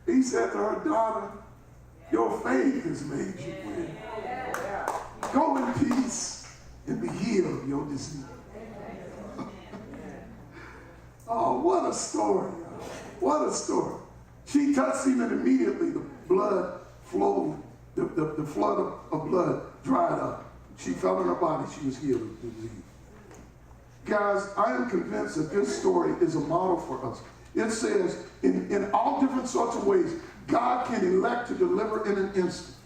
[SPEAKER 1] He said to her, "Daughter, your faith has made you well. Go in peace and be healed of your disease." Oh, what a story. What a story. She touched him and immediately the blood flowed. The flood of blood dried up. She felt in her body she was healed of the disease. Guys, I am convinced that this story is a model for us. It says in all different sorts of ways, God can elect to deliver in an instant.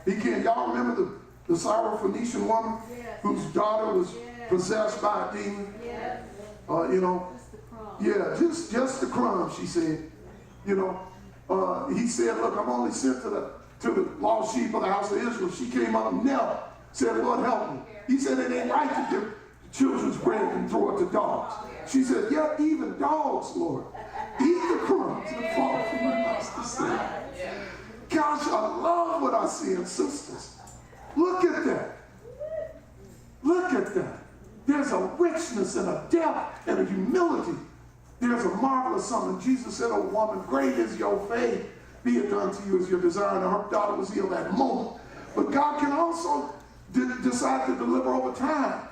[SPEAKER 1] He can. Y'all remember the Syrophoenician woman whose daughter was possessed by a demon? Just the crumbs, she said. He said, "Look, I'm only sent to the lost sheep of the house of Israel." She came up and knelt, said, "Lord, help me." He said, "It ain't right to give children's bread and throw it to dogs." She said, "Yeah, even dogs, Lord, eat the crumbs and fall from my master's sin." Gosh, I love what I see in sisters. Look at that. Look at that. There's a richness and a depth and a humility. There's a marvelous something. Jesus said, "Oh woman, great is your faith. Be it done to you as your desire." And her daughter was healed that moment. But God can also decide to deliver over time.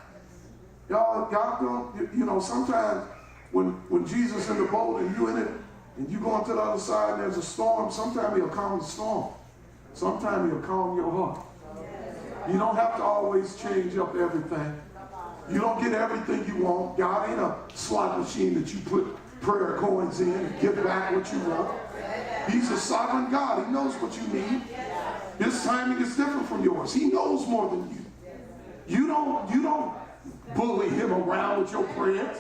[SPEAKER 1] Y'all don't, sometimes when Jesus in the boat and you in it, and you go to the other side and there's a storm, sometimes he'll calm the storm. Sometimes he'll calm your heart. You don't have to always change up everything. You don't get everything you want. God ain't a slot machine that you put prayer coins in and get back what you want. He's a sovereign God. He knows what you need. His timing is different from yours. He knows more than you. You don't bully him around with your prayers.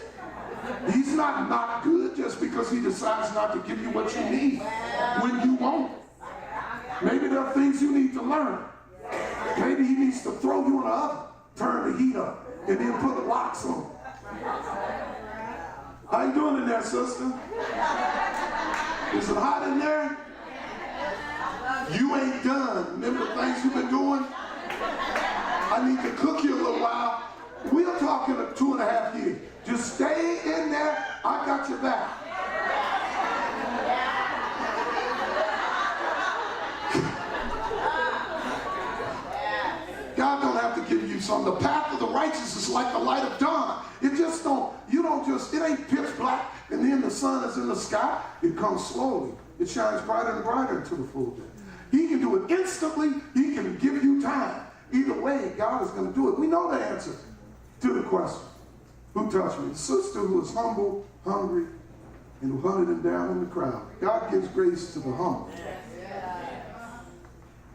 [SPEAKER 1] He's not good just because he decides not to give you what you need when you want it. Maybe there are things you need to learn. Maybe he needs to throw you in the oven, turn the heat up, and then put the locks on. How you doing in there, sister? Is it hot in there? You ain't done. Remember the things you've been doing? I need to cook you a little while. We're talking 2.5 years. Just stay in there. I got your back. God don't have to give you some. The path of the righteous is like the light of dawn. It just don't, it ain't pitch black and then the sun is in the sky. It comes slowly. It shines brighter and brighter until the full day. He can do it instantly. He can give you time. Either way, God is going to do it. We know the answer to the question. Who touched me? The sister who was humble, hungry, and who hunted him down in the crowd. God gives grace to the humble.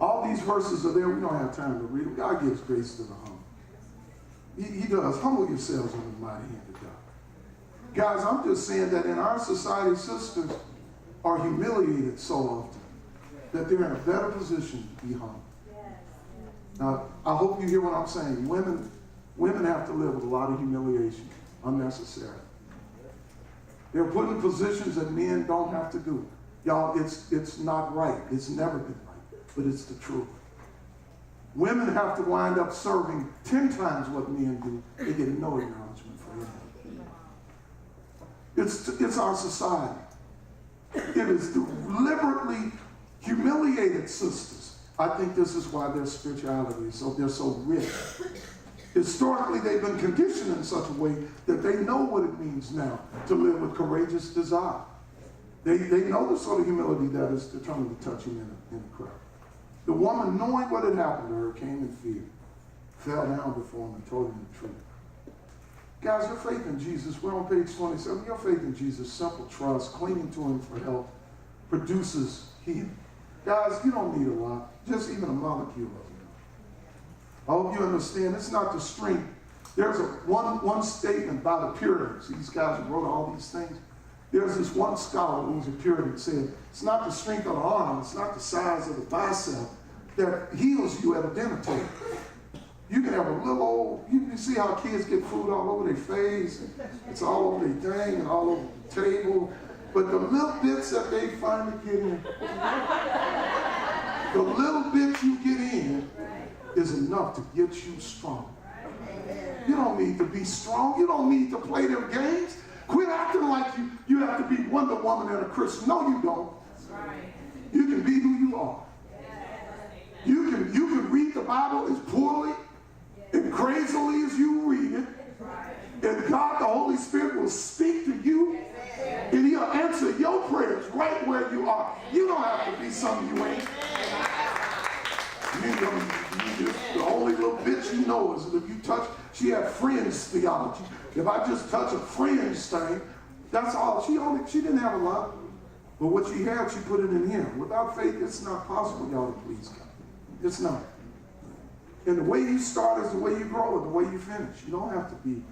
[SPEAKER 1] All these verses are there. We don't have time to read them. God gives grace to the humble. He does. Humble yourselves under the mighty hand of God. Guys, I'm just saying that in our society, sisters are humiliated so often that they're in a better position to be humble. Now, I hope you hear what I'm saying. Women have to live with a lot of humiliation, unnecessary. They're put in positions that men don't have to do. Y'all, it's not right. It's never been right, but it's the truth. Women have to wind up serving 10 times what men do. They get no acknowledgement for it. It's our society. It is deliberately humiliated sisters. I think this is why their spirituality is they're so rich. Historically, they've been conditioned in such a way that they know what it means now to live with courageous desire. They know the sort of humility that is determined to touch him in a crowd. The woman, knowing what had happened to her, came in fear, fell down before him and told him the truth. Guys, your faith in Jesus, we're on page 27. Your faith in Jesus, simple trust, clinging to him for help, produces healing. Guys, you don't need a lot, just even a molecule of it. I hope you understand, it's not the strength. There's one statement by the Puritans, these guys who wrote all these things. There's this one scholar who was a Puritan said, it's not the strength of the arm, it's not the size of the bicep that heals you at a dinner table. You can have a little old, you see how kids get food all over their face, it's all over their thing and all over the table, but the little bits that they finally get in, the little bit you get in is enough to get you strong. You don't need to be strong, you don't need to play them games. Quit acting like you have to be Wonder Woman and a Christian. No, you don't. You can be who you are. You can read the Bible as poorly and crazily as you read it. And God, the Holy Spirit, will speak to you and he'll answer your prayers right where you are. You don't have to be something you ain't. The only little bit you know is that if you touch, she had fringe theology. If I just touch a fringe thing, that's all. She didn't have a lot. But what she had, she put it in him. Without faith, it's not possible, y'all, to please God. It's not. And the way you start is the way you grow and the way you finish. You don't have to be,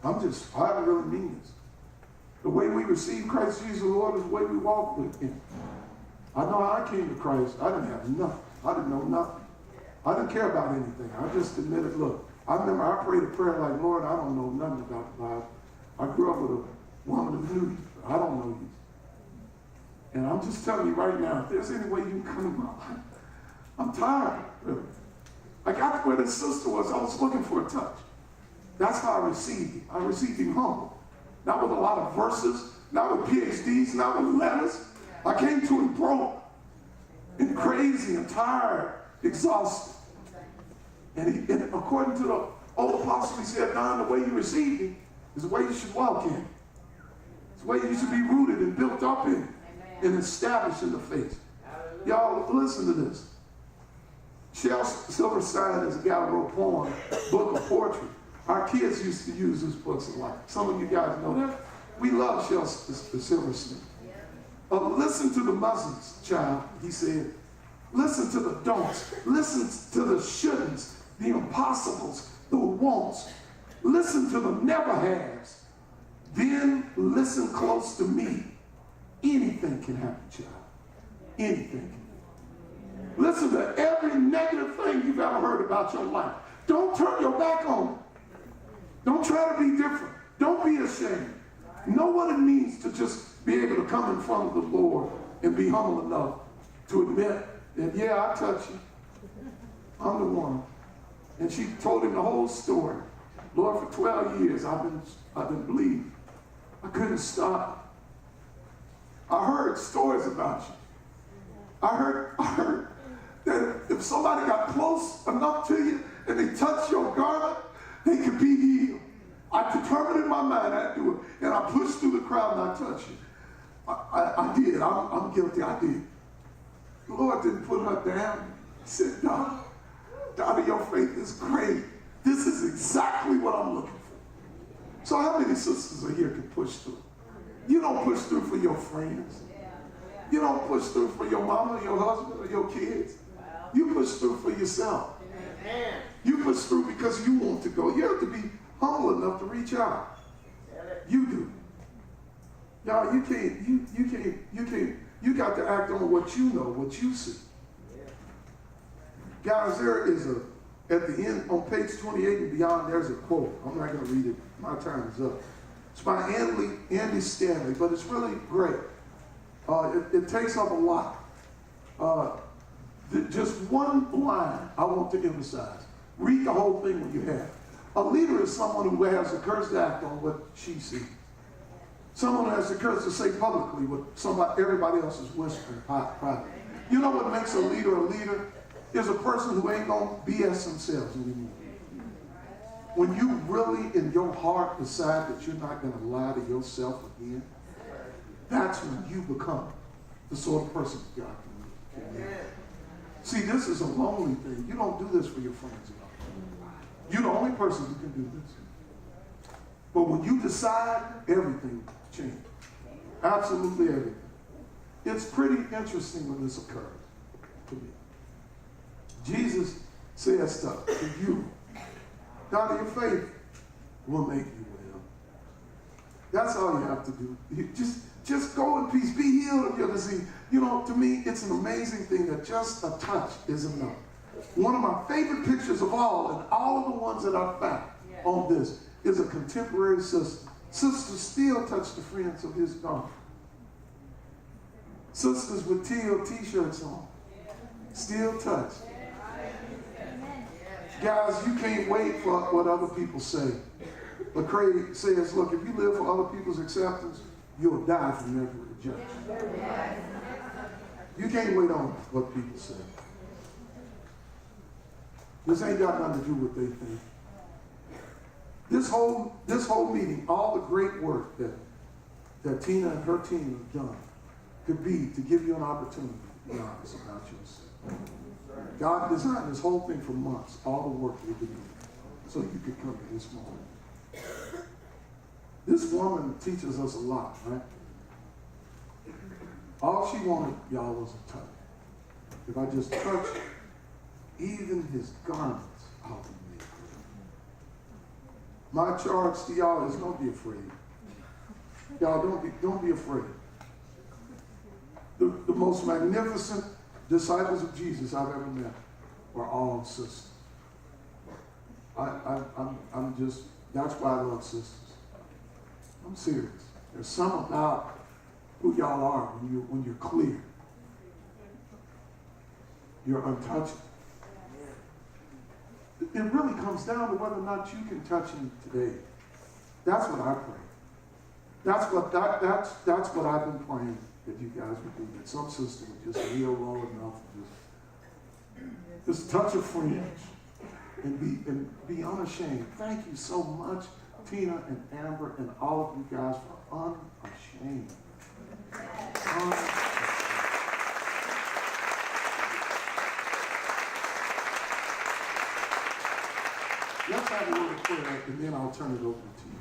[SPEAKER 1] I really mean this. The way we receive Christ Jesus the Lord is the way we walk with him. I know how I came to Christ. I didn't have nothing. I didn't know nothing. I didn't care about anything. I just admitted, look, I remember I prayed a prayer like, Lord, I don't know nothing about the Bible. I grew up with a woman who knew you. I don't know you. And I'm just telling you right now, if there's any way you can come in my life, I'm tired, really. I got to where this sister was. I was looking for a touch. That's how I received him. I received him humble. Not with a lot of verses, not with PhDs, not with letters. I came to him broke and crazy and tired, exhausted. And according to the old apostle, he said, Don, the way you received him is the way you should walk in. It's the way you should be rooted and built up in and established in the faith. Y'all, listen to this. Shel Silverstein is a guy who wrote a poem, book of poetry. Our kids used to use his books a lot. Some of you guys know that. We love Shel Silverstein. Listen to the Muslims, child, he said. Listen to the don'ts. Listen to the shouldn'ts, the impossibles, the won'ts. Listen to the never-haves. Then listen close to me. Anything can happen, child. Anything. Listen to every negative thing you've ever heard about your life. Don't turn your back on it. Don't try to be different. Don't be ashamed. Know what it means to just be able to come in front of the Lord and be humble enough to admit that, yeah, I touched you. I'm the one. And she told him the whole story. Lord, for 12 years I've been bleeding. I couldn't stop. I heard stories about you. I heard that if somebody got close enough to you and they touched your garment, they could be healed. I determined in my mind I'd do it. And I pushed through the crowd and I touched you. I did. I'm guilty. I did. The Lord didn't put her down. He said, daughter, your faith is great. This is exactly what I'm looking for. So how many sisters are here can push through? You don't push through for your friends. You don't push through for your mama, or your husband, or your kids. You push through for yourself. You push through because you want to go. You have to be humble enough to reach out. You do. Y'all, you got to act on what you know, what you see. Guys, there is at the end, on page 28 and beyond, there's a quote. I'm not going to read it. My time is up. It's by Andy Stanley, but it's really great. It takes up a lot. Just one line I want to emphasize. Read the whole thing when you have. A leader is someone who has the courage to act on what she sees. Someone who has the courage to say publicly what everybody else is whispering privately. You know what makes a leader a leader? Is a person who ain't going to BS themselves anymore. When you really in your heart decide that you're not going to lie to yourself again, that's when you become the sort of person God can use. See, this is a lonely thing. You don't do this for your friends alone. You're the only person who can do this. But when you decide, everything changes. Absolutely everything. It's pretty interesting when this occurs to me. Jesus says stuff to you. God, your faith will make you well. That's all you have to do. Just go in peace. Be healed of your disease. You know, to me, it's an amazing thing that just a touch is enough. One of my favorite pictures of all, and all of the ones that I've found on this, is a contemporary sister. Sisters still touch the fringe of his garment. Sisters with teal t-shirts on still touch. Guys, you can't wait for what other people say. But Craig says, look, if you live for other people's acceptance, you'll die from every rejection. You can't wait on what people say. This ain't got nothing to do with what they think. This whole meeting, all the great work that Tina and her team have done could be to give you an opportunity to be honest about yourself. God designed this whole thing for months, all the work we did, so you could come to this moment. This woman teaches us a lot, right? All she wanted, y'all, was a touch. If I just touch even his garments, I'll be made clean. My charge to y'all is don't be afraid. Y'all, don't be afraid. The most magnificent disciples of Jesus I've ever met are all sisters. I'm just, that's why I love sisters. I'm serious. There's something about who y'all are when you're clear. You're untouchable. It really comes down to whether or not you can touch him today. That's what I pray. That's what I've been praying that you guys would do. That some sister would just kneel low enough and just touch a fringe and be unashamed. Thank you so much, Tina and Amber and all of you guys, for unashamed. Let's have a word of prayer, and then I'll turn it over to you.